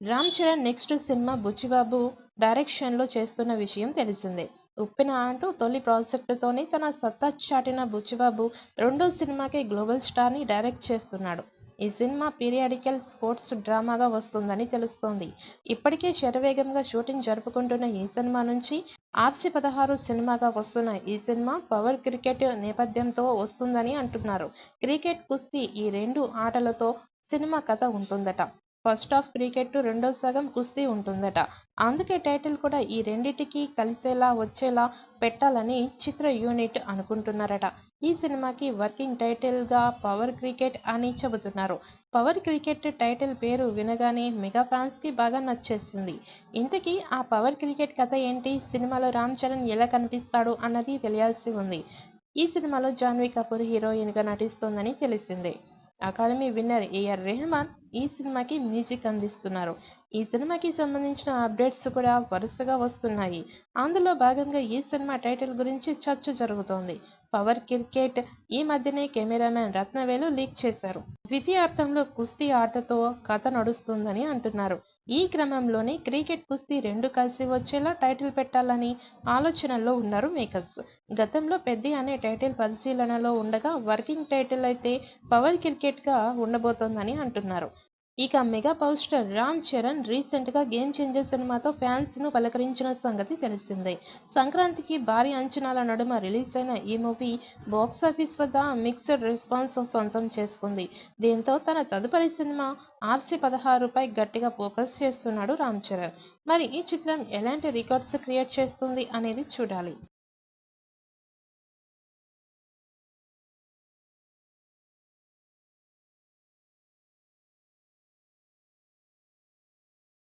Ram Charan next cinema Buchibabu డైరెక్షన్లో చేస్తున్న విషయం తెలిసిందే. ఉప్పెన అంటూ తొలి ప్రాజెక్టుతోనే తన సత్తా చాటిన బుచ్చిబాబు రెండో సినిమాకి గ్లోబల్ స్టార్ని డైరెక్ట్ చేస్తున్నాడు. ఈ సినిమా పీరియాడికల్ స్పోర్ట్స్ డ్రామాగా వస్తుందని తెలుస్తోంది. ఇప్పటికే శరవేగంగా షూటింగ్ జరుపుకుంటున్న ఈ సినిమా నుంచి RC-16 సినిమాగా వస్తున్న ఈ సినిమా పవర్ క్రికెట్ నేపథ్యంతో వస్తుందని అంటున్నారు. క్రికెట్, కుస్తీ ఈ రెండు ఆటలతో సినిమా కథ ఉంటుందట. ఫస్ట్ హాఫ్ క్రికెట్, రెండో సగం కుస్తీ ఉంటుందట. అందుకే టైటిల్ కూడా ఈ రెండిటికి కలిసేలా వచ్చేలా పెట్టాలని చిత్ర యూనిట్ అనుకుంటున్నారట. ఈ సినిమాకి వర్కింగ్ టైటిల్గా పవర్ క్రికెట్ అని చెబుతున్నారు. పవర్ క్రికెట్ టైటిల్ పేరు వినగానే మెగా ఫ్యాన్స్కి బాగా నచ్చేసింది. ఇంతకీ ఆ పవర్ క్రికెట్ కథ ఏంటి? సినిమాలో రామ్ చరణ్ ఎలా కనిపిస్తాడు అన్నది తెలియాల్సి ఉంది. ఈ సినిమాలో జాన్వీ కపూర్ హీరోయిన్గా నటిస్తోందని తెలిసిందే. అకాడమీ విన్నర్ AR రెహమాన్ ఈ సినిమాకి మ్యూజిక్ అందిస్తున్నారు. ఈ సినిమాకి సంబంధించిన అప్డేట్స్ కూడా వరుసగా వస్తున్నాయి. అందులో భాగంగా ఈ సినిమా టైటిల్ గురించి చర్చ జరుగుతోంది. పవర్ క్రికెట్ ఈ మధ్యనే కెమెరామెన్ రత్నవేలు లీక్ చేశారు. ద్వితీయార్థంలో కుస్తీ ఆటతో కథ నడుస్తుందని అంటున్నారు. ఈ క్రమంలోనే క్రికెట్, కుస్తీ రెండు కలిసి వచ్చేలా టైటిల్ పెట్టాలని ఆలోచనల్లో ఉన్నారు మేకర్స్. గతంలో పెద్ది అనే టైటిల్ పరిశీలనలో ఉండగా వర్కింగ్ టైటిల్ అయితే పవర్ క్రికెట్గా ఉండబోతోందని అంటున్నారు. ఇక mega power star Ram Charan రీసెంట్గా గేమ్ చేంజర్ సినిమాతో ఫ్యాన్స్ను పలకరించిన సంగతి తెలిసిందే. సంక్రాంతికి భారీ అంచనాల నడుమ రిలీజ్ అయిన ఈ మూవీ బాక్సాఫీస్ వద్ద మిక్స్డ్ రెస్పాన్స్ సొంతం చేసుకుంది. దీంతో తన తదుపరి సినిమా RC-16పై గట్టిగా ఫోకస్ చేస్తున్నాడు రామ్ చరణ్. మరి ఈ చిత్రం ఎలాంటి రికార్డ్స్ క్రియేట్ చేస్తుంది అనేది చూడాలి.